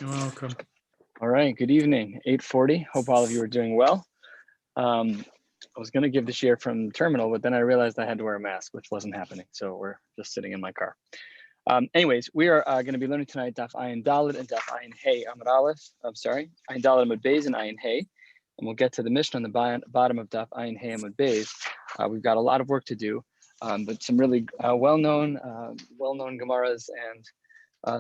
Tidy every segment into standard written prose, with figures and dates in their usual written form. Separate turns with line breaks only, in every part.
You're welcome.
All right, good evening, 8:40. Hope all of you are doing well. I was going to give the shiur from terminal, but then I realized I had to wear a mask, which wasn't happening. So we're just sitting in my car. Anyways, we are going to be learning tonight Daf Ayin Dalet and Daf Ayin Hey Amud Aleph. Ayin Dalet Amud Beis and Ayin Hey. And we'll get to the Mishnah on the bottom of Daf Ayin Hey Amud Beis. We've got a lot of work to do, but some really well-known Gemaras and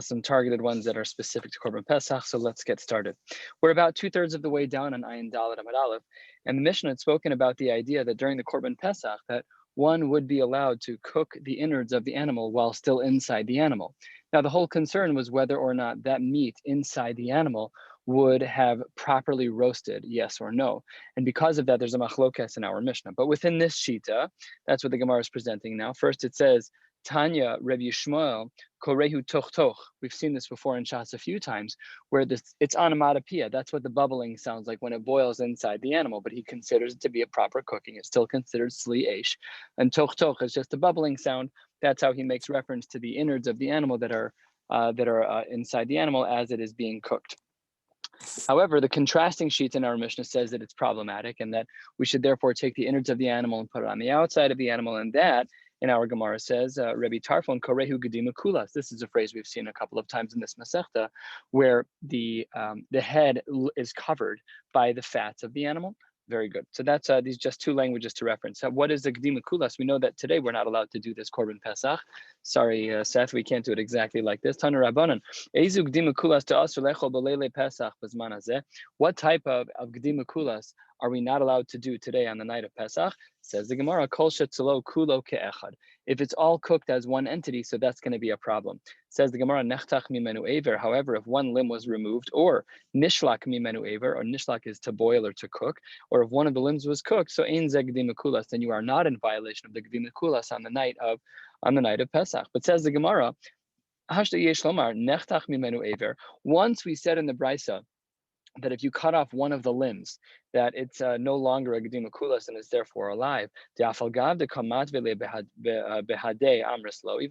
some targeted ones that are specific to Korban Pesach. So let's get started. We're about 2/3 of the way down on Ayin Dalet Amud Aleph, and the Mishnah had spoken about the idea that during the Korban Pesach that one would be allowed to cook the innards of the animal while still inside the animal. Now, the whole concern was whether or not that meat inside the animal would have properly roasted, yes or no. And because of that, there's a machlokes in our Mishnah. But within this shita, that's what the Gemara is presenting now. First, it says, Tanya, Rabbi Shmuel, Korehu toch toch. We've seen this before in Shas a few times, where it's onomatopoeia. That's what the bubbling sounds like when it boils inside the animal, but he considers it to be a proper cooking. It's still considered sli eish. And toch toch is just a bubbling sound. That's how he makes reference to the innards of the animal that are inside the animal as it is being cooked. However, the contrasting sheet in our Mishnah says that it's problematic and that we should therefore take the innards of the animal and put it on the outside of the animal, and that in our Gemara says, Rabbi Tarfon korehu gedima kulas. This is a phrase we've seen a couple of times in this Masechta, where the head is covered by the fats of the animal. Very good. So that's these just two languages to reference. What is the gedima kulas? We know that today we're not allowed to do this Korban Pesach. Sorry, Seth, we can't do it exactly like this. Tanu Rabbanan. Eizu gedima kulas to asur lechol b'leilei Pesach b'zman hazeh. What type of gedima kulas are we not allowed to do today on the night of Pesach? Says the Gemara, kol shetzelo kulo ke'echad. If it's all cooked as one entity, so that's going to be a problem. Says the Gemara, nechtach mimenu aver. However, if one limb was removed, or nishlak mimenu aver, or nishlak is to boil or to cook, or if one of the limbs was cooked, so ein ze gedima kulas, then you are not in violation of the gedima kulas on the night of Pesach. But says the Gemara, hashda yesh lomar nechtach mimenu aver. Once we said in the Brisa that if you cut off one of the limbs, that it's no longer a gedima kulas and is therefore alive. Even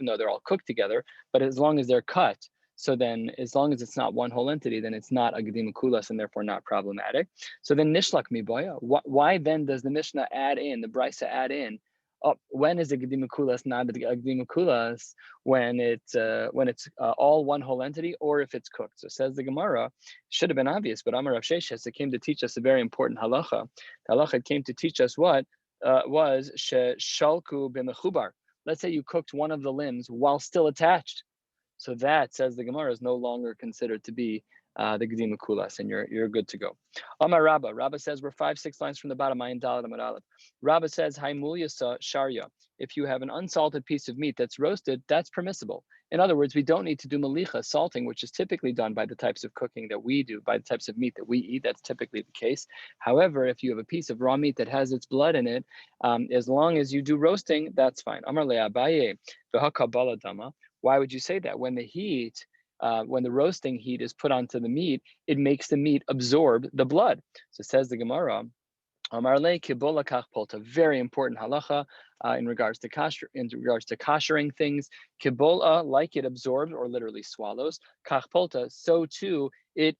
though they're all cooked together, but as long as they're cut, so then as long as it's not one whole entity, then it's not a gedima kulas and therefore not problematic. So then nishlak miboya. Why then does the Mishnah the Brisa add in? When is a gedima kulas not a gedima kulas? When it's all one whole entity, or if it's cooked. So says the Gemara, should have been obvious, but Amar Rav Sheshes, it came to teach us a very important halacha. The halacha came to teach us what was shalku b'mechubar. Let's say you cooked one of the limbs while still attached. So that, says the Gemara, is no longer considered to be the gedima kulas, and you're good to go. Amar Rabba. Rabba says we're 5-6 lines from the bottom. Ayin Dalet Amud Aleph. Rabba says Haimulya Sharia. If you have an unsalted piece of meat that's roasted, that's permissible. In other words, we don't need to do malicha, salting, which is typically done by the types of cooking that we do, by the types of meat that we eat. That's typically the case. However, if you have a piece of raw meat that has its blood in it, as long as you do roasting, that's fine. Amar le'abaye v'hakabala dama. Why would you say that? When the roasting heat is put onto the meat, it makes the meat absorb the blood. So says the Gemara, Amar le kibola kach polta. Very important halacha in regards to koshering things. Kibola, like it absorbs or literally swallows, kach polta, so too it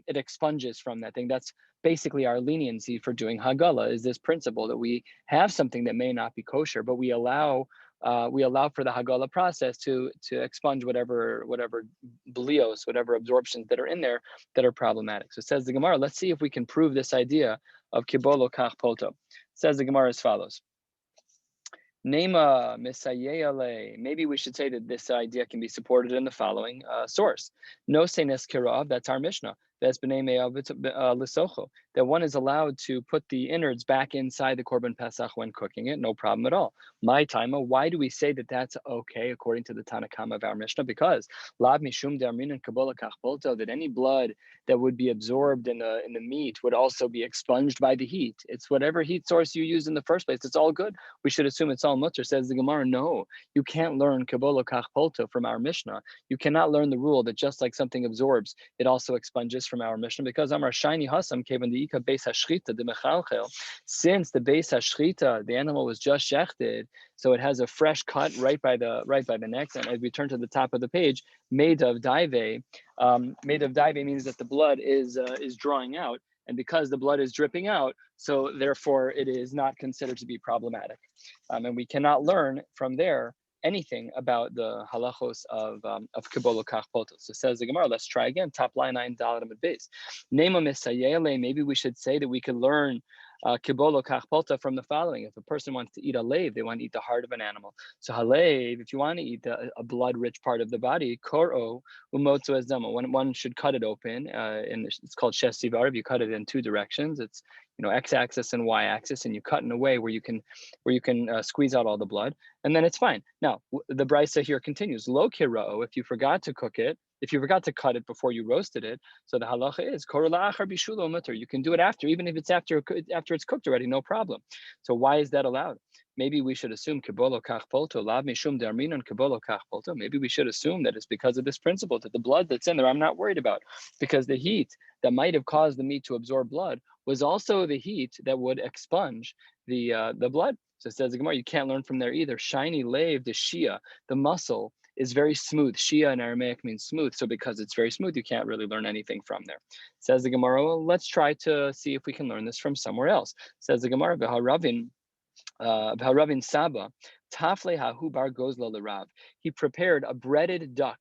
expunges from that thing. That's basically our leniency for doing hagala, is this principle that we have something that may not be kosher, but we allow for the hagala process to expunge whatever blios, whatever absorptions that are in there that are problematic. So it says the Gemara, let's see if we can prove this idea of kibolo kach polto. Says the Gemara as follows. Nema misayele. Maybe we should say that this idea can be supported in the following source. No senes kirav, that's our Mishnah. That one is allowed to put the innards back inside the Korban Pesach when cooking it, no problem at all. My timer, why do we say that that's okay according to the Tanakama of our Mishnah? Because lav mishum de'armin and kabola kach polto, that any blood that would be absorbed in the meat would also be expunged by the heat. It's whatever heat source you use in the first place. It's all good. We should assume it's all mutter. Says the Gemara, no, you can't learn kabola kach polto from our Mishnah. You cannot learn the rule that just like something absorbs, it also expunges from our Mishnah, because Amar Shiny Hasam came in the Deika Beis Hashchita de Mechalchel, since the Beis Hashchita, the animal was just shechted, so it has a fresh cut right by the neck. And as we turn to the top of the page, made of daive. Made of daive means that the blood is drawing out, and because the blood is dripping out, so therefore it is not considered to be problematic, and we cannot learn from there anything about the halachos of kibolo kach poto. So says the Gemara. Let's try again. Top line 9 dalet amud beis. Nema misayele. Maybe we should say that we could learn kibolo kach poto from the following. If a person wants to eat a lave, they want to eat the heart of an animal. So halev, if you want to eat a blood-rich part of the body, koro umotzu es dama. One should cut it open, and it's called shesivar. If you cut it in two directions, it's x-axis and y-axis, and you cut in a way where you can squeeze out all the blood, and then it's fine. Now the brisa here continues. Lo kirao, if you forgot to cook it, if you forgot to cut it before you roasted it, so the halacha is kor la'achar bishulo mutter. You can do it after, even if it's after it's cooked already, no problem. So why is that allowed? Maybe we should assume kibolo kach polto lav mishum darminon kibolo kach polto. Maybe we should assume that it's because of this principle, that the blood that's in there I'm not worried about, because the heat that might have caused the meat to absorb blood was also the heat that would expunge the blood. So it says the Gemara, you can't learn from there either. Shiny lave, the shia, the muscle is very smooth. Shia in Aramaic means smooth. So because it's very smooth, you can't really learn anything from there. Says the Gemara, well, let's try to see if we can learn this from somewhere else. Says the Gemara, Ravin Saba, Tafle Hahu Bar Gozla Lerav. He prepared a breaded duck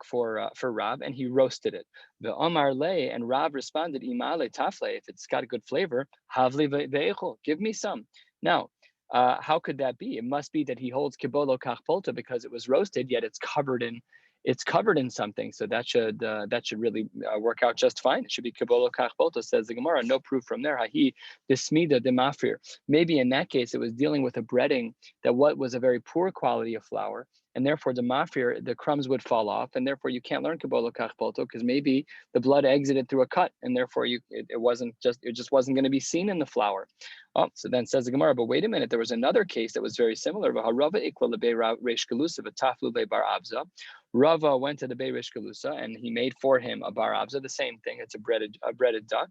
for Rav, and he roasted it. The Omar Le, and Rav responded, Imale Tafle, if it's got a good flavor, Havli ve'echol, give me some. Now, how could that be? It must be that he holds kibolo kach polta because it was roasted, yet it's covered in something. So that should really work out just fine. It should be kibolo kach polta, says the Gemara. No proof from there. Hahi desmida de mafir. Maybe in that case it was dealing with a breading that was a very poor quality of flour, and therefore the mafir, the crumbs would fall off, and therefore you can't learn kibolo kach polta because maybe the blood exited through a cut, and therefore it just wasn't going to be seen in the flour. Oh, so then says the Gemara, but wait a minute, there was another case that was very similar. Rava went to the Bei Rish Galusa and he made for him a bar abza, the same thing. It's a breaded duck.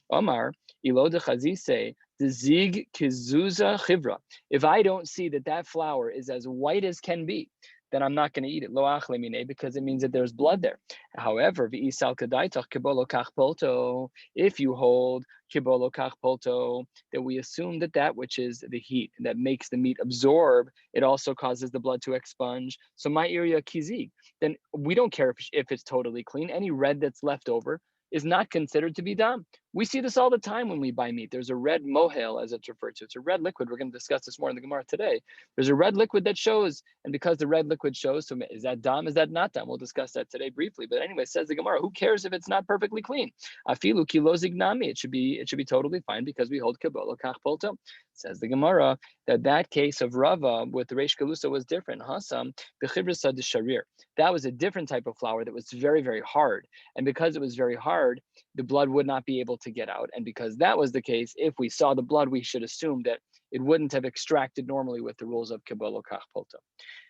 Omar ilo de chazise the zig kizuza chivra. If I don't see that flour is as white as can be, then I'm not going to eat it. Lo achle mine, because it means that there's blood there. However, v'isal kadaitach kibolo kach polto. If you hold kibolo kach polto, that we assume that which is the heat that makes the meat absorb, it also causes the blood to expunge. So my area kizig, then we don't care if it's totally clean. Any red that's left over is not considered to be dam. We see this all the time when we buy meat. There's a red mohel, as it's referred to. It's a red liquid. We're going to discuss this more in the Gemara today. There's a red liquid that shows, and because the red liquid shows, so is that dam? Is that not dam? We'll discuss that today briefly. But anyway, says the Gemara, who cares if it's not perfectly clean? Afilu kilo zignami. It should be totally fine because we hold kibolo kach polto. Says the Gemara that case of Rava with the Reish Galusa was different. Hasam b'chivrasa de sharir. That was a different type of flour that was very, very hard, and because it was very hard, the blood would not be able to get out. And because that was the case, if we saw the blood, we should assume that it wouldn't have extracted normally with the rules of kibolo kach polta.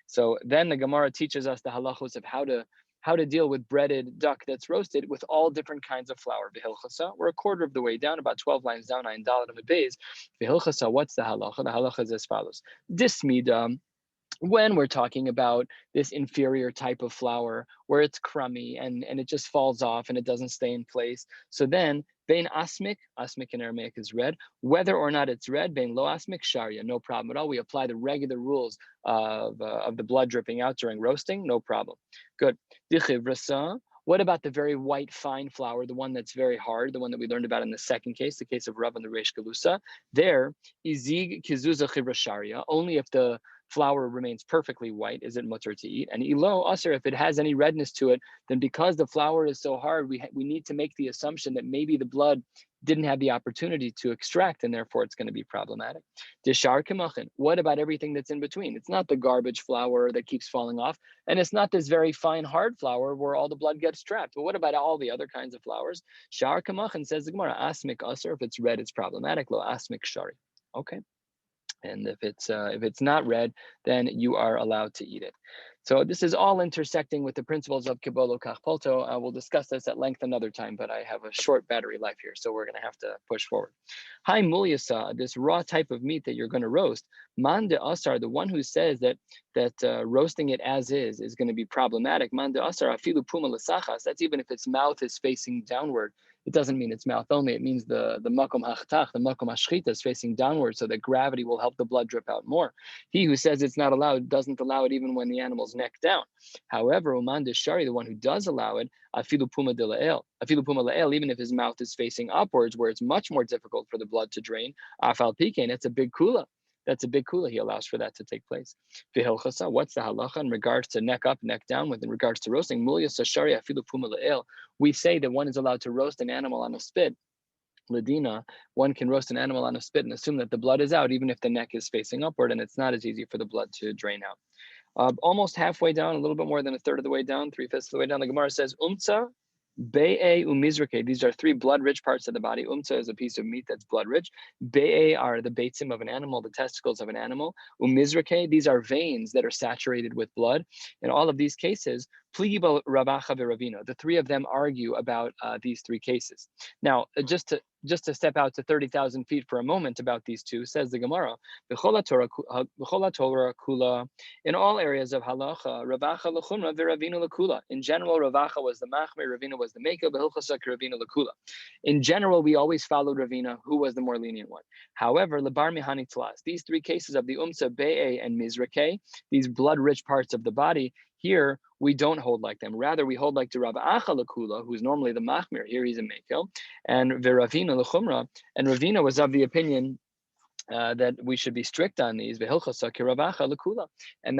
So then the Gemara teaches us the halachos of how to deal with breaded duck that's roasted with all different kinds of flour. V'hilchasa, we're a quarter of the way down, about 12 lines down, 9 dalet amud beis. V'hilchasa, what's the halacha? The halacha is as follows. Dismida, when we're talking about this inferior type of flour where it's crummy and it just falls off and it doesn't stay in place. So then, bein asmik in Aramaic is red, whether or not it's red, bein lo asmik sharia, no problem at all. We apply the regular rules of the blood dripping out during roasting, no problem. Good. Dichivrasa. What about the very white, fine flour, the one that's very hard, the one that we learned about in the second case, the case of Rav and the Reish Galusa? There, izig kizuza chivra sharia, only if the flour remains perfectly white is it mutter to eat. And ilo aser, if it has any redness to it, then because the flour is so hard, we need to make the assumption that maybe the blood didn't have the opportunity to extract, and therefore it's going to be problematic. Dishar kemachin. What about everything that's in between? It's not the garbage flour that keeps falling off, and it's not this very fine hard flour where all the blood gets trapped. But what about all the other kinds of flours? Shar kemachin, says the Gemara, asmik aser. If it's red, it's problematic. Lo asmik shari. Okay. And if it's not red, then you are allowed to eat it. So this is all intersecting with the principles of Kibolo Kachpolto. We'll discuss this at length another time, but I have a short battery life here, so we're going to have to push forward. Hi Mulyasa, this raw type of meat that you're going to roast, Man de Asar, the one who says that roasting it as is going to be problematic. Man de Asar afilu puma l'sachas. That's even if its mouth is facing downward. It doesn't mean its mouth only. It means the makom hachtach, the makom hashchita is facing downward, so that gravity will help the blood drip out more. He who says it's not allowed doesn't allow it even when the animal's neck down. However, uman deshari, the one who does allow it, afilu puma de la'el, even if his mouth is facing upwards, where it's much more difficult for the blood to drain, afal pikein, it's a big kula. That's a big kula. He allows for that to take place. V'hilchasa, what's the halacha in regards to neck up, neck down? With in regards to roasting, mulya sashari afilu puma la'el. We say that one is allowed to roast an animal on a spit. Ladina, one can roast an animal on a spit and assume that the blood is out, even if the neck is facing upward, and it's not as easy for the blood to drain out. Almost halfway down, a little bit more than a third of the way down, 3/5 of the way down, the Gemara says, Umtza, Be'e umizrake. These are three blood-rich parts of the body. Umtza is a piece of meat that's blood-rich. Be'e are the beitzim of an animal, the testicles of an animal. Umizrake, these are veins that are saturated with blood. In all of these cases, pligiba Ravacha v'Ravina. The three of them argue about these three cases. Now, just to step out to 30,000 feet for a moment about these two, says the Gemara, B'chol Torah kula, in all areas of halacha, Ravacha l'chumra v'Ravina l'kula. In general, Ravacha was the machmir, Ravina was the mekel, b'hilchasa Ravina l'kula. In general, we always followed Ravina, who was the more lenient one. However, lebar mihani tlas, these three cases of the umsa, be'e, and mizrake, these blood-rich parts of the body, here we don't hold like them. Rather, we hold like the Ravacha l'kula, who's normally the machmir. Here he's a mekel, and v'Ravina l'chumra. And Ravina was of the opinion that we should be strict on these. And the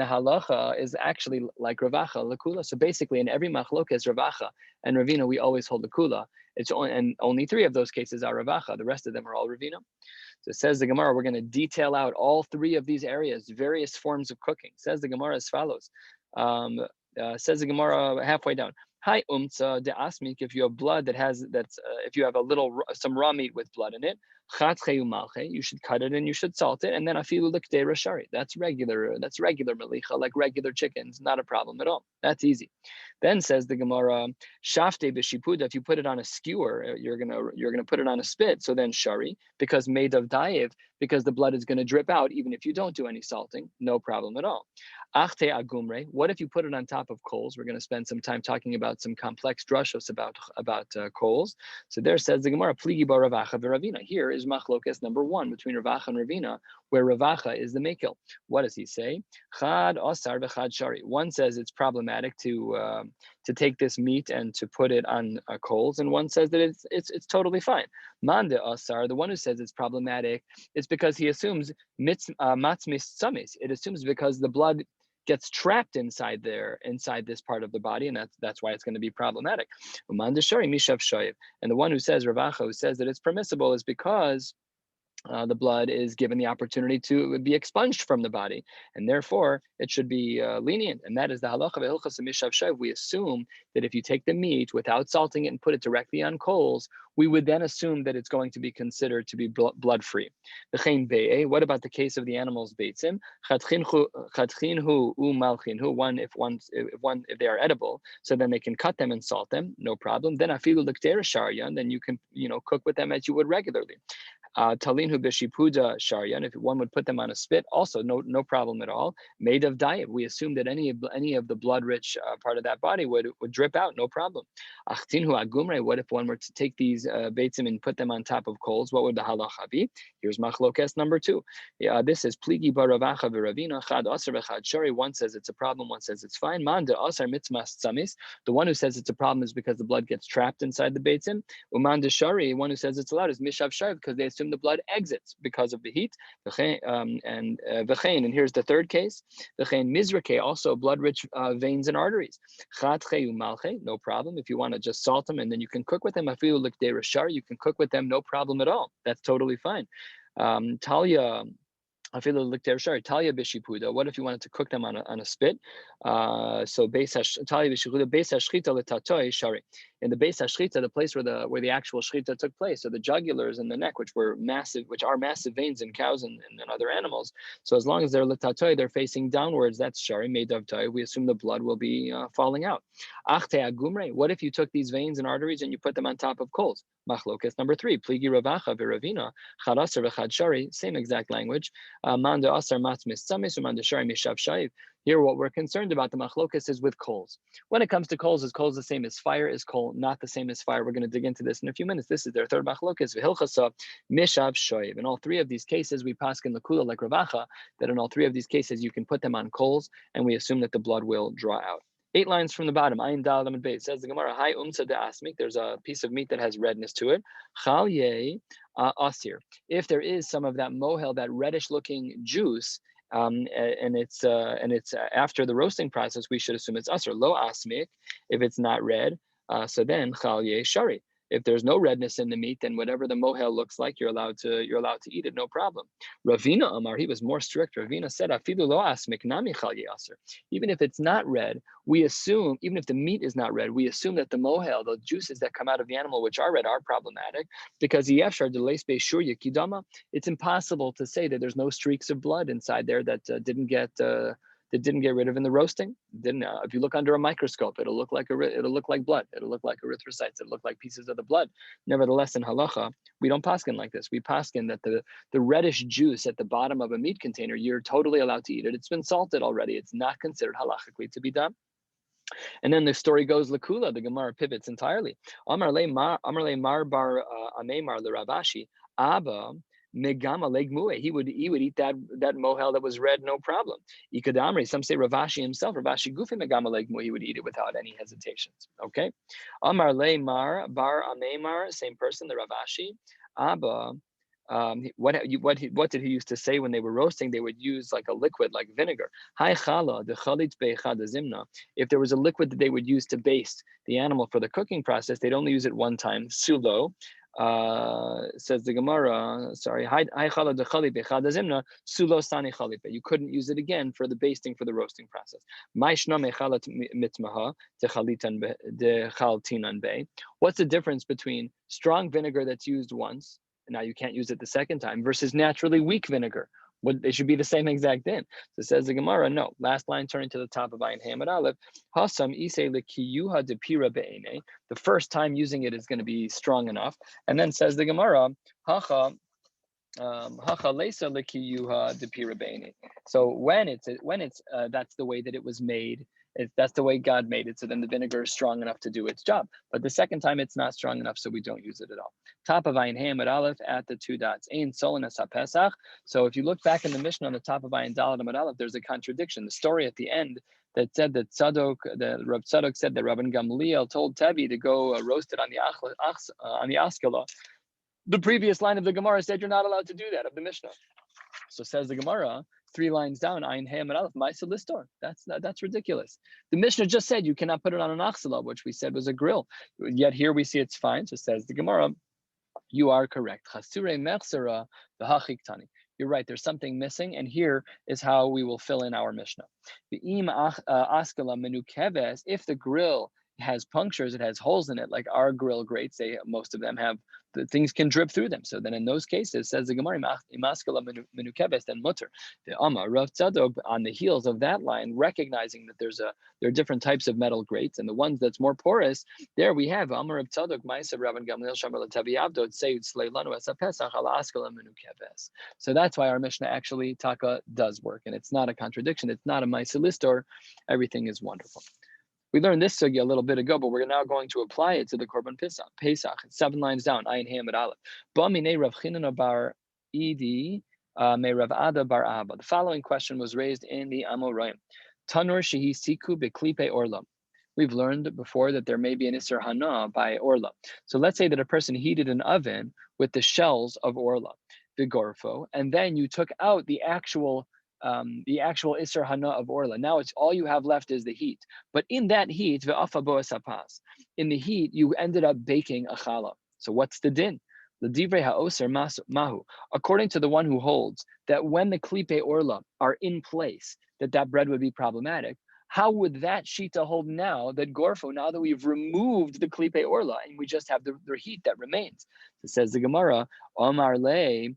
halacha is actually like Ravacha l'kula. So basically, in every machlokes Ravacha and Ravina, we always hold the kula. And only three of those cases are Ravacha. The rest of them are all Ravina. So it says the Gemara, we're going to detail out all three of these areas, various forms of cooking. Says the Gemara as follows. Says the Gemara halfway down. Hi umtza de asmik, if you have blood if you have some raw meat with blood in it, you should cut it and you should salt it, and then afilu likdei rashari. That's regular melicha, like regular chickens, not a problem at all. That's easy. Then says the Gemara, shafte b'shipuda, if you put it on a skewer, you're gonna put it on a spit, so then shari, because made of dayev, because the blood is going to drip out even if you don't do any salting, no problem at all. Achte agumre, what if you put it on top of coals? We're going to spend some time talking about some complex drushos about coals. So there says the Gemara, pligi ba Ravacha v'Ravina. Here is machlokes number one between Ravacha and Ravina, where Ravacha is the mekel. What does he say? Chad asar v'chad shari. One says it's problematic to take this meat and to put it on coals, and one says that it's totally fine. Mande asar, the one who says it's problematic, it's because he assumes matzmis tzamis. It assumes because the blood gets trapped inside this part of the body, and that's why it's going to be problematic. And the one who says Ravacha, who says that it's permissible, is because the blood is given the opportunity to be expunged from the body, and therefore it should be lenient. And that is the halacha of Hilchas Mishav Shaiv. We assume that if you take the meat without salting it and put it directly on coals, we would then assume that it's going to be considered to be blood-free. What about the case of the animal's beitzim? If they are edible, so then they can cut them and salt them, no problem. Then afilu l'kdei sharyan, then you can cook with them as you would regularly. Talinhu b'shipuda sharyan, if one would put them on a spit, also no problem at all. Made of diet, we assume that any of the blood-rich part of that body would drip out, no problem. Achtinhu agumre, what if one were to take these beitzim and put them on top of coals? What would the halacha be? Here's machlokes number two. This is pligi bar Ravacha v'Ravina, chad asar v'chad shari. One says it's a problem, one says it's fine. Man de asar mitzmas tzamis. The one who says it's a problem is because the blood gets trapped inside the beitzim. Uman de shari, one who says it's allowed, is mishav shari, because they assume the blood exits because of the heat. And here's the third case. V'chein mizrake, also blood-rich veins and arteries. No problem. If you want to just salt them and then you can cook with them, afilu l'kdei rashar, you can cook with them, no problem at all. That's totally fine. Talia b'shipuda. What if you wanted to cook them on a spit? So beis hashchita letatoi shari. In the beis hashchita, the place where the actual shchita took place, so the jugulars in the neck, which are massive veins in cows and other animals. So as long as they're letatoi, they're facing downwards. That's shari made of toi. We assume the blood will be falling out. Achte agumre. What if you took these veins and arteries and you put them on top of coals? Machlokas number 3. Pligi ravacha v'ravina chadaser v'chad shari. Same exact language. Manda asar matz misamis umanda shari mishav shayiv. Here, what we're concerned about, the machlokas, is with coals. When it comes to coals, is coals the same as fire? Is coal not the same as fire? We're going to dig into this in a few minutes. This is their third machlokas, v'hilchasa mishav shoiv. In all three of these cases, we paskin lakula like Ravacha, that in all three of these cases, you can put them on coals, and we assume that the blood will draw out. 8 lines from the bottom. Ayin dal and beit says the Gemara. Hi umsa de asmik. There's a piece of meat that has redness to it. Chal ye asir. If there is some of that mohel, that reddish-looking juice, and it's after the roasting process, we should assume it's asr. Lo asmik, if it's not red, so then chal ye shari. If there's no redness in the meat, then whatever the mohel looks like, you're allowed to eat it, no problem. Ravina Amar, he was more strict. Ravina said, afidu lo asmik nami chal ye asr. Even if it's not red, we assume, even if the meat is not red, we assume that the mohel, the juices that come out of the animal which are red, are problematic, because yefshar deleis beishur yekidama. It's impossible to say that there's no streaks of blood inside there that didn't get rid of in the roasting. If you look under a microscope, it'll look like blood. It'll look like erythrocytes. It'll look like pieces of the blood. Nevertheless, in halacha, we don't paskin like this. We paskin that the reddish juice at the bottom of a meat container, you're totally allowed to eat it. It's been salted already. It's not considered halachically to be done. And then the story goes lakula. The Gemara pivots entirely. Amar le mar bar amemar le Ravashi Abba. Megama legmue. He would eat that mohel that was red, no problem. Ikadamri. Some say Ravashi himself. Ravashi gufi megama legmue. He would eat it without any hesitations. Okay. Amar le mar bar amemar. Same person. The Ravashi Abba. What did he used to say when they were roasting? They would use like a liquid, like vinegar. Hai chala the chalit beichad zimna. If there was a liquid that they would use to baste the animal for the cooking process, they'd only use it one time. Sulo. Says the Gemara, sorry, you couldn't use it again for the basting, for the roasting process. What's the difference between strong vinegar that's used once, and now you can't use it the second time, versus naturally weak vinegar? They should be the same exact din. So says the Gemara, no. Last line, turning to the top of Ayin Hamad Aleph. Hasam isei lekiyuha de pira be'ene. The first time using it is going to be strong enough. And then says the Gemara, hacha lesa lekiyuha de pira be'ene. So when it's that's the way that it was made. That's the way God made it. So then the vinegar is strong enough to do its job. But the second time it's not strong enough, so we don't use it at all. Top of Ayin Hamad Aleph at the 2 dots. Ein Solinas HaPesach. So if you look back in the Mishnah on the top of Ayin Daled Amad Aleph, there's a contradiction. The story at the end that said that Rav Tzadok said that Rabban Gamliel told Tevi to go roast it on the Askela. The previous line of the Gemara said you're not allowed to do that, of the Mishnah. So says the Gemara, 3 lines down, Ayin Hamad Aleph, Ma'aseh Listor. That's ridiculous. The Mishnah just said you cannot put it on an achsela, which we said was a grill. Yet here we see it's fine. So says the Gemara, you are correct. Chasure mechsera v'hachiktani. You're right. There's something missing, and here is how we will fill in our Mishnah. V'im askela menukeves. If the grill has punctures, it has holes in it, like our grill grates. Most of them have, the things can drip through them. So then in those cases, says the Gemara, imaskala menukeves, then mutter. The Amar Rav Tzadok, on the heels of that line, recognizing that there are different types of metal grates, and the ones that's more porous, there we have Amar Rav Tzadok, Ma'aser Rabban Gamliel Shamar L'Tavi Avdot Seid Sleilanu Esa Pesach Ala Askala Menukeves. So that's why our Mishnah actually Taka does work, and it's not a contradiction. It's not a Ma'aser Listor. Everything is wonderful. We learned this sugya a little bit ago, but we're now going to apply it to the Korban Pesach. It's 7 lines down. Ayin Hamad Aleph. Ba'minei Rav Chinana bar Idi me Rav Ada bar Abba. The following question was raised in the Amoraim. Tanur shehi siku beklipe orla. We've learned before that there may be an Isser Hana by orla. So let's say that a person heated an oven with the shells of orla, vigorfo, and then you took out the actual Isser Hana of Orla. Now it's all you have left is the heat. But in that heat, in the heat, you ended up baking a challah. So what's the din? The divrei ha'oser mahu. According to the one who holds that when the klipe orla are in place, that bread would be problematic. How would that shita hold now that gorfo, now that we've removed the klipe orla and we just have the heat that remains? So says the Gemara, Omar le,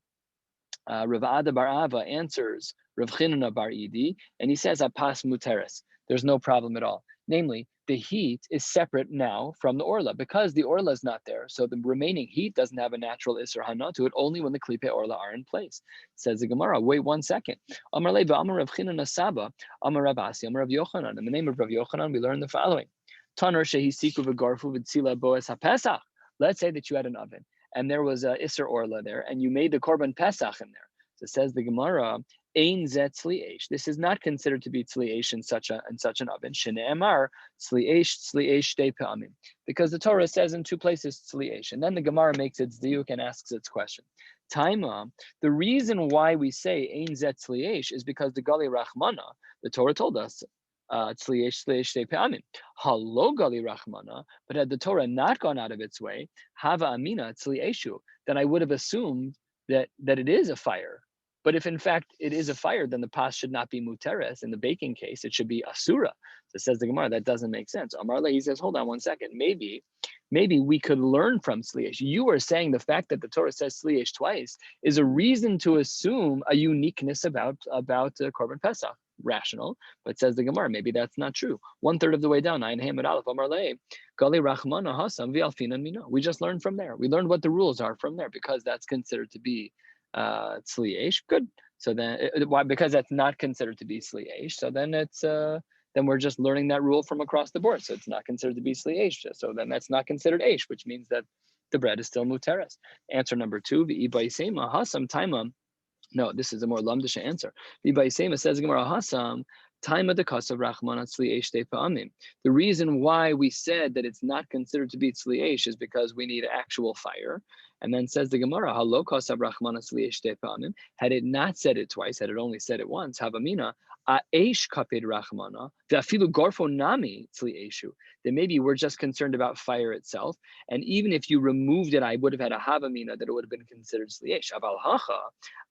Rav Ada bar Ava answers Rav Chinana bar Idi, and he says apas muteres. There's no problem at all. Namely, the heat is separate now from the orla because the orla is not there. So the remaining heat doesn't have a natural isser hana to it only when the klipe orla are in place. Says the Gemara. Wait 1 second. Amar leva Amar Rav Chinana Saba Amar Rav Asi Amar Rav Yochanan. In the name of Rav Yochanan, we learn the following: Tanur shehi siku v'garfu v'tzila boes hapesach. Let's say that you had an oven and there was a Isser Orla there, and you made the Korban Pesach in there. So says the Gemara, Ein zet tzli'esh. This is not considered to be tzli'esh in such an oven. Shene'emar tzli'esh shtei pe'amim. Because the Torah says in 2 places tzli'esh. And then the Gemara makes its diuk and asks its question. Taima, the reason why we say Ein zet tzli'esh is because the Gali Rachmana, the Torah told us, tzli'esh shtei pe'amim. Halo Gali Rachmana, but had the Torah not gone out of its way, Hava Amina tzli'eshu, then I would have assumed that it is a fire. But if in fact it is a fire, then the pas should not be muteres. In the baking case, it should be asura. So says the Gemara, that doesn't make sense. Amar he says, hold on 1 second. Maybe we could learn from tzli'esh. You are saying the fact that the Torah says tzli'esh twice is a reason to assume a uniqueness about Korban Pesach. Rational, but says the Gemara, maybe that's not true. 1/3 of the way down, Ayin Hamad Aleph Amar Gali Rachmana Hasam V'Alfinan Mina. We just learned from there. We learned what the rules are from there because that's considered to be tzli'esh. Good. So then, why? Because that's not considered to be tzli'esh. So then it's then we're just learning that rule from across the board. So it's not considered to be tzli'esh. So then that's not considered esh, which means that the bread is still muteres. Answer number 2, V'ibaisema Hasam Taimam. No, this is a more lamdisha answer. V'ibaisema says Gemara Hasam. Time of the kasav rachman tzli'esh shtei pa'amim. The reason why we said that it's not considered to be tzli'esh is because we need actual fire. And then says the Gemara, halo kasav rachman tzli'esh shtei pa'amim. Had it not said it twice, had it only said it once, havamina a'esh kapid rachmana v'afilu gorfo nami tzli'eshu. Then maybe we're just concerned about fire itself. And even if you removed it, I would have had a havamina that it would have been considered tzli'esh. Aval hacha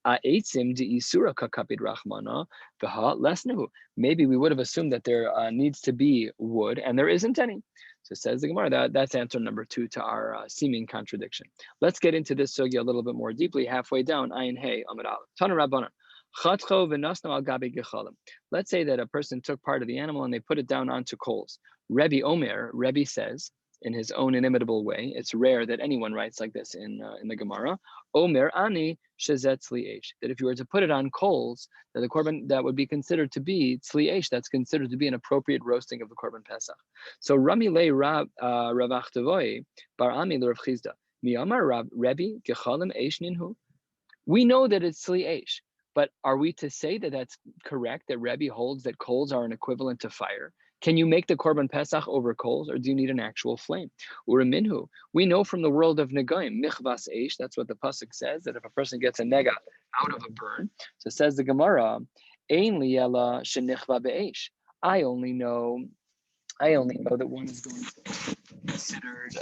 a'etzim de'isura kakapid rachmana v'ha lesnehu. Maybe we would have assumed that there needs to be wood, and there isn't any. So says the Gemara, that's answer number 2 to our seeming contradiction. Let's get into this sugya a little bit more deeply. Halfway down, Ayin Hey Amud Aleph. Tana Rabbanan. Let's say that a person took part of the animal and they put it down onto coals. Rebbe says, in his own inimitable way, it's rare that anyone writes like this in the Gemara. Omer ani shezet tzli'esh. That if you were to put it on coals, that the korban that would be considered to be tzli'esh, that's considered to be an appropriate roasting of the korban pesach. So Rami le Rav Achtavoi bar Ami le Rav Chizda miyamar Rav Rebbe gechalim eish ninhu. We know that it's tzli'esh, but are we to say that that's correct? That Rebbe holds that coals are an equivalent to fire? Can you make the Korban Pesach over coals, or do you need an actual flame? Uraminhu, we know from the world of Negaim, Michvas Eish, that's what the Pasuk says, that if a person gets a nega out of a burn, so says the Gemara, Ein liyela shenichva be'esh. I only know that one is going to be considered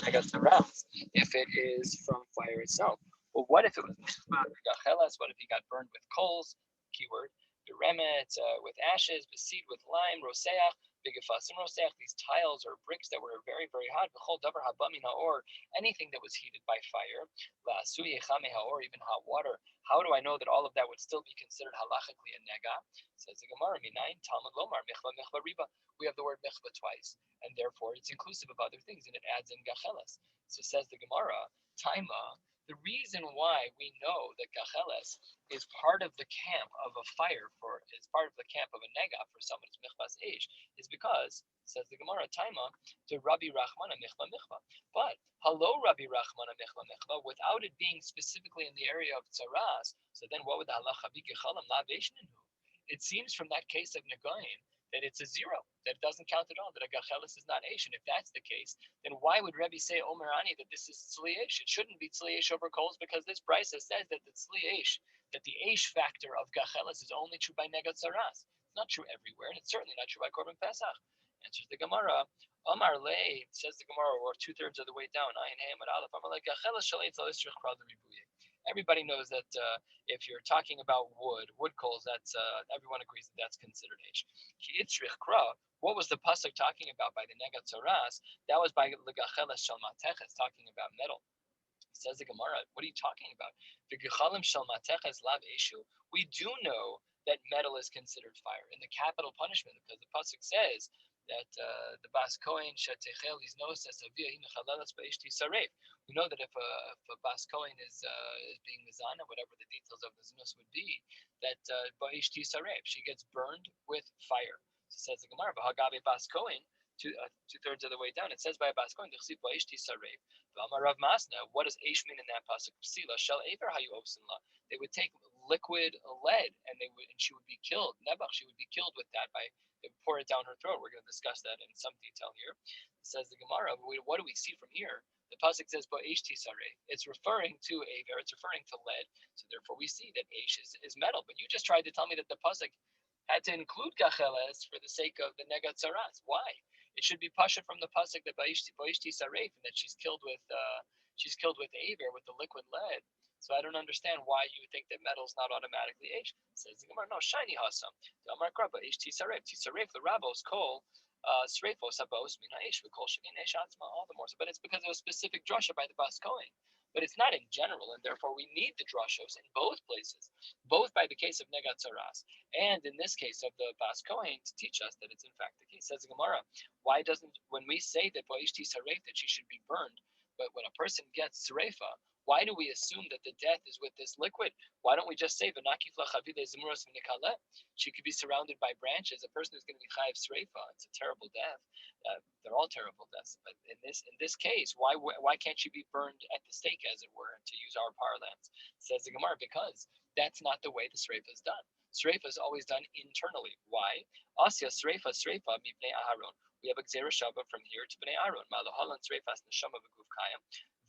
nega tzaraas if it is from fire itself. Well, what if it was Nichva Gachelas? What if he got burned with coals? Keyword. Beremet, with ashes, beseed with lime, roseach, bigefasim roseach, these tiles or bricks that were very, very hot, b'chol davar habamina, or anything that was heated by fire, la'asuye chameha, or even hot water. How do I know that all of that would still be considered halachically a nega? Says the Gemara, minayin talmud lomar, michva riba. We have the word michva twice, and therefore it's inclusive of other things, and it adds in gachelas. So says the Gemara, taima, the reason why we know that gacheles is part of the camp of a fire is part of the camp of a nega for someone's michvas eish is because, says the Gemara, taima, to Rabbi Rachmana michva michva. But hello, Rabbi Rachmana michva michva, without it being specifically in the area of tzaras, so then what would the halacha be gechalam la beishninu? It seems from that case of negaim that it's a zero, that it doesn't count at all, that a gachelis is not eish. And if that's the case, then why would Rebbe say Omer Ani that this is tzli'esh? It shouldn't be tzli'esh over coals because this brisa says that the tzli'esh, that the eish factor of gachelis is only true by negat zaras. It's not true everywhere, and it's certainly not true by korban pesach. Answers the Gemara. Amar le, says the Gemara, or 2/3 of the way down. Ayin Hamad Aleph. Amar le gachelis shaleitz al isrich krad ribuye.
Everybody knows that if you're talking about wood coals, that's everyone agrees that that's considered Aish. What was the pasuk talking about by the Negat Tzoras? That was by Legacheles Shel Mateches, talking about metal. Says the Gemara, what are you talking about? We do know that metal is considered fire in the capital punishment because the pasuk says that the bas kohen shetechel his nose says we know that if a bas kohen is being mizana, whatever the details of the znus would be, that ba'ishti saref she gets burned with fire. So says the Gemara, "V'hagabe bas kohen." Two-thirds of the way down, it says by a bas kohen, Rav Masna, what does Aish mean in that pasuk? Sila shel aver hayu la. They would take liquid lead and she would be killed. Nebuch, she would be killed with that by they would pour it down her throat. We're going to discuss that in some detail here. It says the Gemara. What do we see from here? The pasuk says Aish tisare. It's referring to aver. It's referring to lead. So therefore, we see that Aish is metal. But you just tried to tell me that the pasuk had to include kacheles for the sake of the negat zaras. Why? It should be pasha from the pasuk that ba'ishti saref, and that she's killed with aver, with the liquid lead. So I don't understand why you think that metal is not automatically Aish. Says the Gemara, no, shiny hasam. The Amar Kraba, Aish tisaref. Tisaref, the rabbos call sreifos habos min ha'esh, we call shagin Aish atzma, all the more. But it's because of a specific drasha by the Bas Kohen. But it's not in general, and therefore we need the drashos in both places, both by the case of Negat Saras and in this case of the Bas Kohen to teach us that it's in fact the case. Says the Gemara, why doesn't, when we say that Ba'ishti Saref, that she should be burned, but when a person gets Sarefa, why do we assume that the death is with this liquid? Why don't we just say she could be surrounded by branches? A person who's going to be chayiv Sarefa, it's a terrible death. They're all terrible deaths. But in this case, why can't she be burned at the stake, as it were, to use our parlance? Says the Gemara, because that's not the way the Sarefa is done. Sreifa is always done internally. Why? Asya Sreifa mibnei Aharon. We have a Gzera Shava from here to Bnei Aaron. Malahalan Sreifas Neshama V'Guf Kayam.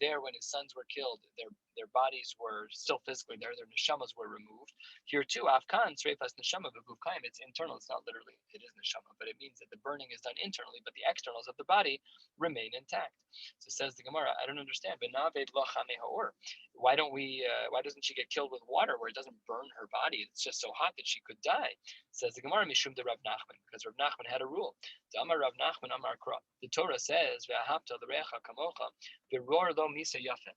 There, when his sons were killed, their bodies were still physically there. Their neshamas were removed. Here too, Afkan Sreifas Neshama V'Guf Kayam. It's internal. It's not literally. It is neshama, but it means that the burning is done internally, but the externals of the body remain intact. So says the Gemara, I don't understand. Why don't we? Why doesn't she get killed with water, where it doesn't burn her body? It's just so hot that she could die. Says the Gemara, Mishum de Rav Nachman, because Rav Nachman had a rule. Amar Rav Nachman Amar Kra. The Torah says, "Ve'ahavta l'recha kamocha, v'ror lo misa yafet."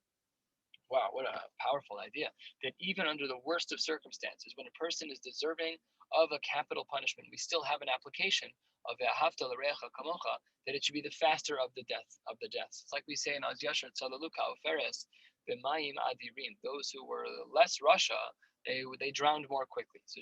Wow, what a powerful idea! That even under the worst of circumstances, when a person is deserving of a capital punishment, we still have an application of ve'ahavta l'recha kamocha, that it should be the faster of the deaths. It's like we say in Az Yashar Tzalaluka Oferes, B'mayim Adirim. Those who were less Russia, they drowned more quickly. So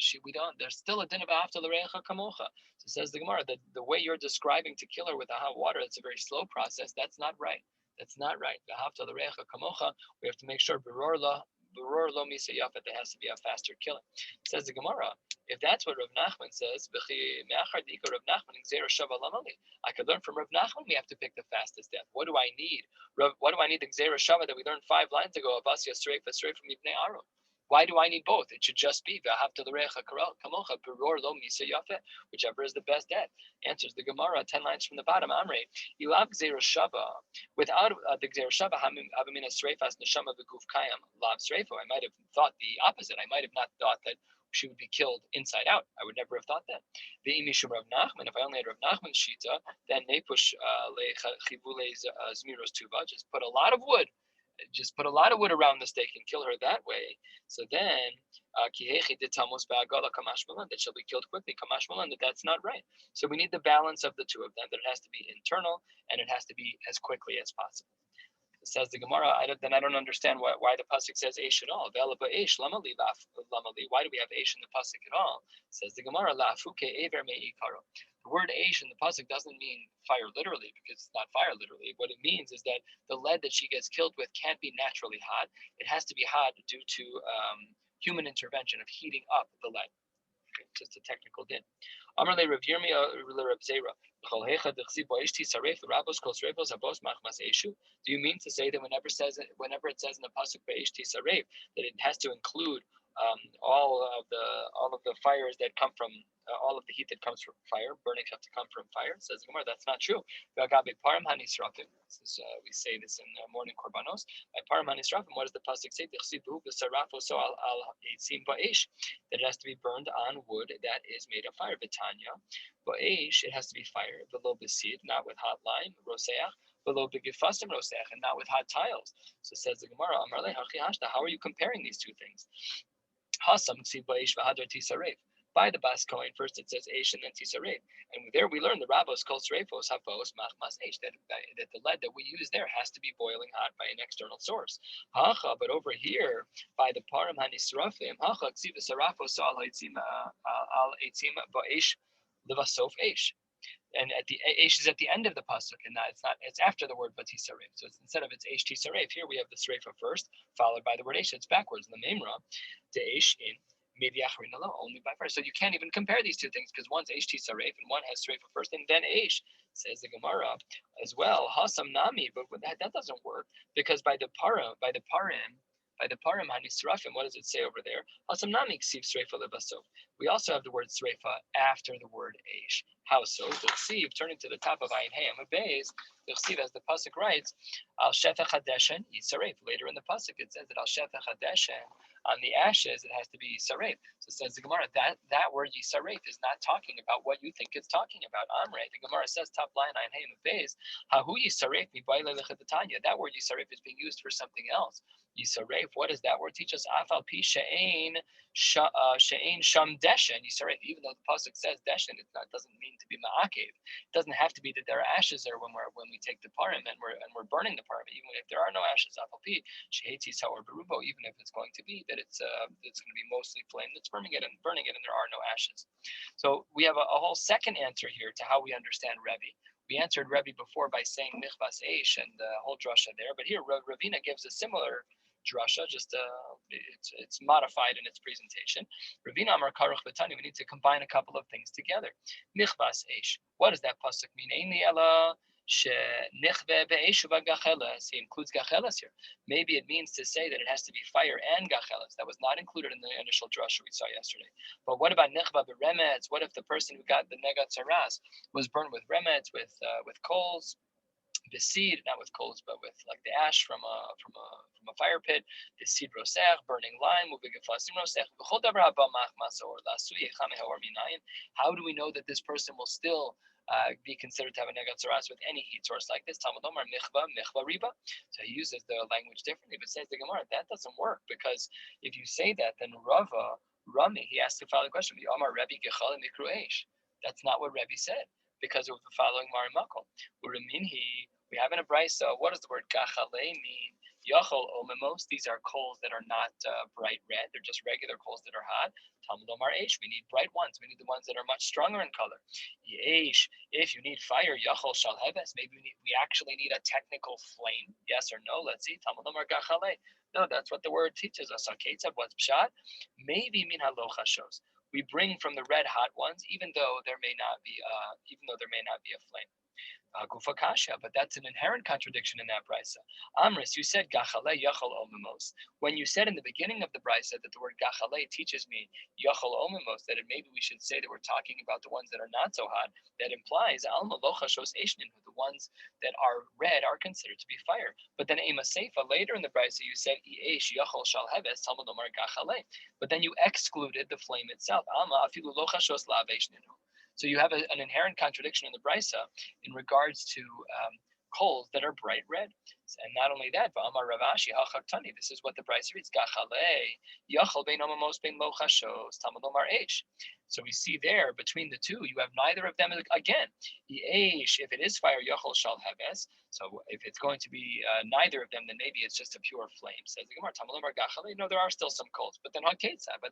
there's still a din of after the recha kamocha. So says the Gemara that the way you're describing to kill her with the hot water, it's a very slow process. That's not right. That's not right. The after the recha kamocha, we have to make sure beror lo misa yafet, there has to be a faster killing. Says the Gemara, if that's what Rav Nachman says, I could learn from Rav Nachman, we have to pick the fastest death. What do I need? What do I need the Gzera Shava that we learned 5 lines ago? Abasya straight from Ibnei Aaron. Why do I need both? It should just be whichever is the best death. Answers the Gemara 10 lines from the bottom. Amre, ilav Gzera Shava. Without the Gzera Shava, havamina Sreifas Neshama V'Guf Kayam Lav Sreifa. I might have thought the opposite. I might have not thought that she would be killed inside out. I would never have thought that. The Imishum Rav Nachman, if I only had Rav Nachman's Shita, then they push Chivule Zmiros Tuva, just put a lot of wood around the stake and kill her that way. So then, that she'll be killed quickly, that's not right. So we need the balance of the two of them, that it has to be internal and it has to be as quickly as possible. Says the Gemara, I don't understand why the pasuk says Eish at all. Why do we have Eish in the pasuk at all? Says the Gemara, the word Eish in the pasuk doesn't mean fire literally, because it's not fire literally. What it means is that the lead that she gets killed with can't be naturally hot. It has to be hot due to human intervention of heating up the lead. Okay, just a technical din. Amarle Rav Yirmiyah Rav Zera. Do you mean to say that whenever it says in the pasuk that it has to include all of the fires that come from all of the heat that comes from fire, burning have to come from fire. Says the Gemara, that's not true. We say this in morning korbanos. By param hanisrafim, what does the pasuk say? That it has to be burned on wood that is made of fire. Vitanya, ba'esh, it has to be fire. Below besid, not with hot lime. Roseach, below begifasim roseach, and not with hot tiles. So says the Gemara, Amar le hachi hashta. How are you comparing these two things? Hasam ksiv ba'esh v'hadar tisarev. By the bas coin, first it says Eish and then Tisarev. And there we learn the rabbos called Sreifos Havos Machmas Eish, that the lead that we use there has to be boiling hot by an external source. Hacha, but over here, by the Param Hanisrafim, Hacha Ksiva Sarafos al Eitzim Ba'esh Levasof Eish. And at the Eish is at the end of the pasuk, and it's after the word Batisarev. So it's, instead of it's Eish Tisarev, here we have the Sreifa first, followed by the word Eish. It's backwards. The Memra, the Eish in only by fire. So you can't even compare these two things because one's H T Saref and one has Saref first and then H, says the Gemara as well. Hasam Nami, but that doesn't work because by the parim hanisrafim, what does it say over there? Hasam Nami ksiv Sreifa lebasof. We also have the word Sreifa after the word H. How so? Ksiv, turning to the top of Ayin Hey Amabez, you'll see as the pasuk writes, Al Shefech Hadeshen Yisaref. Later in the pasuk it says that Al Shefech Hadeshen, on the ashes, it has to be Yisaref. So it says the Gemara, that word Yisaref is not talking about what you think it's talking about. Amrei, the Gemara says, top line, Ayin Hey Amabez, Hahu Yisaref Mibayle Lechetanya. That word Yisaref is being used for something else. Yisaref, what does that word teach us? Afal pi she'ein sham deshen Yisaref. Even though the pasuk says deshen, it doesn't mean to be ma'akev. It doesn't have to be that there are ashes there when we take the parim and we're burning the parim. Even if there are no ashes, afal pi she'etis ha'or berubo. Even if it's going to be that it's going to be mostly flame that's burning it, and there are no ashes. So we have a whole second answer here to how we understand Rebbe. We answered Rebbe before by saying Michvas Eish and the whole drasha there, but here Ravina gives a similar drasha, just it's modified in its presentation. Ravina Amar Karuch V'Tani, we need to combine a couple of things together. Michvas Eish, what does that pasuk mean? Einli ela shenichve be'eshu v'gacheles. He includes gacheles here. Maybe it means to say that it has to be fire and gacheles. That was not included in the initial drasha we saw yesterday. But what about nichva be'remetz? What if the person who got the negat saras was burned with remetz, with coals? Besid, not with coals, but with like the ash from a fire pit. Besid rosech, burning lime. How do we know that this person will still be considered to have a negat saras with any heat source like this? Talmud Omar michva riba. So he uses the language differently, but says the Gemara that doesn't work because if you say that, then Rami, he has to follow the question. Omar Rebbe gechal mikru eish. That's not what Rebbe said because of the following marimakom. Uraminhi. We have in a brisa, what does the word gachale mean? Yachol omemos, these are coals that are not bright red, they're just regular coals that are hot. Talmud Omar Eish, we need bright ones, we need the ones that are much stronger in color. Yesh, if you need fire, Yachol shalheves, maybe we actually need a technical flame. Yes or no? Let's see. Talmud Omar gachale. No, that's what the word teaches us. Aketzav, what's pshat? Maybe min halocha shows. We bring from the red hot ones, even though there may not be a flame. Gufa kasha, but that's an inherent contradiction in that brisa. Amris, you said gachale yachol omimos. When you said in the beginning of the brisa that the word gachale teaches me yachol omimos, that maybe we should say that we're talking about the ones that are not so hot, that implies alma locha shos eishnin, the ones that are red are considered to be fire. But then ema seifa, later in the brisa you said eish yachol shal heves talmud omar gachale, but then you excluded the flame itself. Alma afilu locha shos lav eishnin. So you have an inherent contradiction in the brisa in regards to coals that are bright red. And not only that, but Amar Ravashi hachaktani. This is what the brisa reads: Gachale yachal bein omamos bein lo chashos Talmud Omar Eish. So we see there between the two, you have neither of them again. Eish, if it is fire, yachal shal heves. So if it's going to be neither of them, then maybe it's just a pure flame. Says the Gemara, Talmud Omar Gachale. No, there are still some coals, but then haketza. But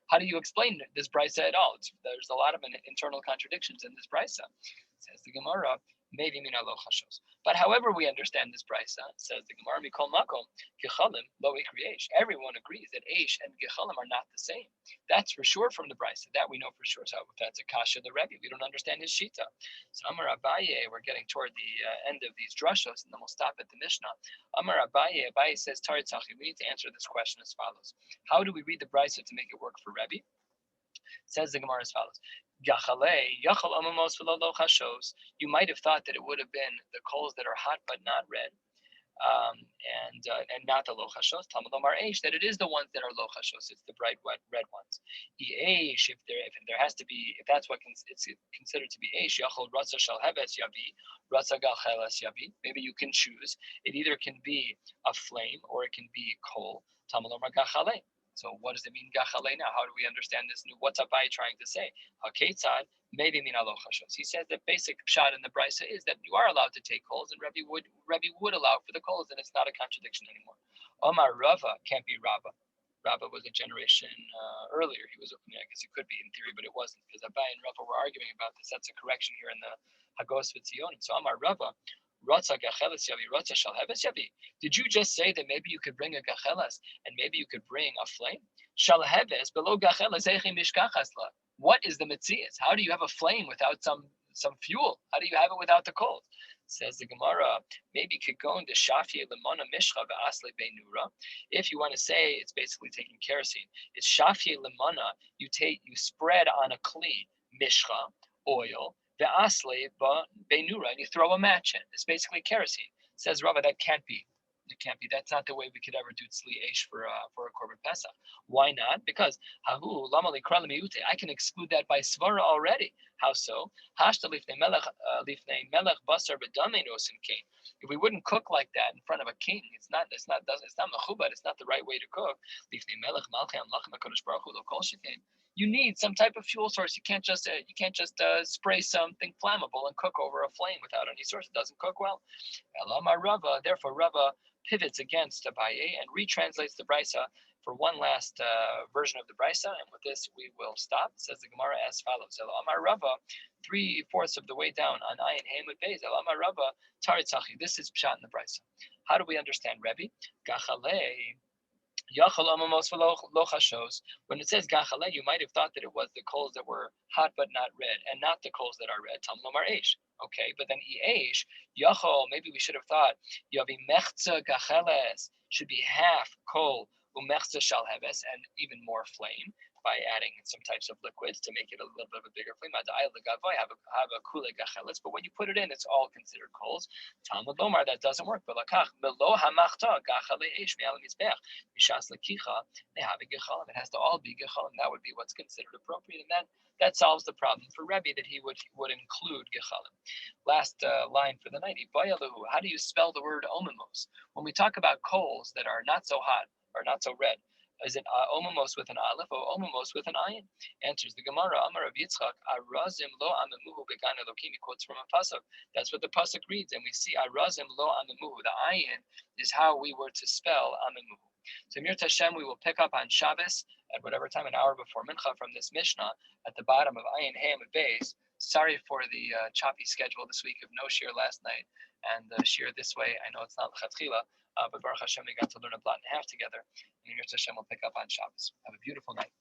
how do you explain this brisa at all? There's a lot of internal contradictions in this brisa. Says the Gemara, maybe mina lo chashos. But however we understand this brisa, says the Gemara, mikol makom gechalim lo ikri. Everyone agrees that eish and gechalim are not the same. That's for sure from the brisa. That we know for sure. So if that's a kasha the Rebbe, we don't understand his shita. So Amar Abaye, we're getting toward the end of these drushos, and then we'll stop at the Mishnah. Amar Abaye, Abaye says Taritzachi. We need to answer this question as follows: how do we read the brisa to make it work for Rebbe? Says the Gemara as follows. You might have thought that it would have been the coals that are hot but not red, and not the lochashos. Talmud Omar Eish, that it is the ones that are lochashos. It's the bright red ones. Eish, if there has to be, if that's what it's considered to be eish, yachol ratza shal heves yavi, ratza gal cheles yavi. Maybe you can choose. It either can be a flame or it can be coal. Talmud Omar gachale. So what does it mean gachale now? How do we understand this? What's Abai trying to say? Haketzad, maybe min alochashos. He says the basic shot in the brisa is that you are allowed to take coals, and Rebbe would allow for the coals, and it's not a contradiction anymore. Omar Rava can't be Rabba. Rabba was a generation earlier. He was, I guess it could be in theory, but it wasn't, because Abai and Rava were arguing about this. That's a correction here in the Hagos V'Tzionim. So Omar Rava, did you just say that maybe you could bring a gachelas and maybe you could bring a flame? What is the metzias? How do you have a flame without some fuel? How do you have it without the cold? Says the Gemara, maybe could go into shafye lemana mishcha ve'asle beinura. If you want to say it's basically taking kerosene, it's shafye lemana. You spread on a kli mishcha oil. The asle beinura, and you throw a match in. It's basically kerosene. Says Rava, that can't be. It can't be. That's not the way we could ever do tzli eish for a korban pesach. Why not? Because hahu lama likra lemiute. I can exclude that by svara already. How so? Hashta lifnei melech basar b'damei nosin kain. If we wouldn't cook like that in front of a king, it's not mechubad. It's not the right way to cook. Lifnei melech malchei amlachim hakadosh baruch hu lo kol shekain. You need some type of fuel source. You can't just spray something flammable and cook over a flame without any source. It doesn't cook well. Elama Rava. Therefore, Rava pivots against Abaye and retranslates the brisa for one last version of the brisa. And with this, we will stop. It says the Gemara as follows: Elama Rava, 3/4 of the way down on Ayin Hamud Beis. Elama Rava Taritzachi. This is pshat in the brisa. How do we understand Rebbe? Gachale. When it says gachale, you might have thought that it was the coals that were hot but not red, and not the coals that are red. Tamlomar eish. Okay, but then eish yachol. Maybe we should have thought yavi mechza gachales should be half coal umechza shalheves and even more flame by adding some types of liquids to make it a little bit of a bigger flame. Have a kule gacheles, but when you put it in, it's all considered coals. Talmud Lomar, that doesn't work. But lakach melo hamachta gachale eish me'al mizbech mishas lekicha nehavi gechalim. It has to all be gechalim. That would be what's considered appropriate, and that solves the problem for Rebbe that he would include gechalim. Last line for the night. How do you spell the word omimos? When we talk about coals that are not so hot or not so red, is it omamos with an aleph or omamos with an ayin? Answers the Gemara. Amar of Yitzchak, arazim lo amemuhu began elokim. He quotes from a pasuk. That's what the pasuk reads, and we see arazim lo amemuhu. The ayin is how we were to spell amemuhu. So Mir Tashem, we will pick up on Shabbos at whatever time, an hour before Mincha, from this Mishnah at the bottom of Ayin Hamud Beis. Sorry for the choppy schedule this week of no shiur last night and shiur this way. I know it's not l'chatchila, but Baruch Hashem, we got to learn a blot and a half together. And Mir Tashem will pick up on Shabbos. Have a beautiful night.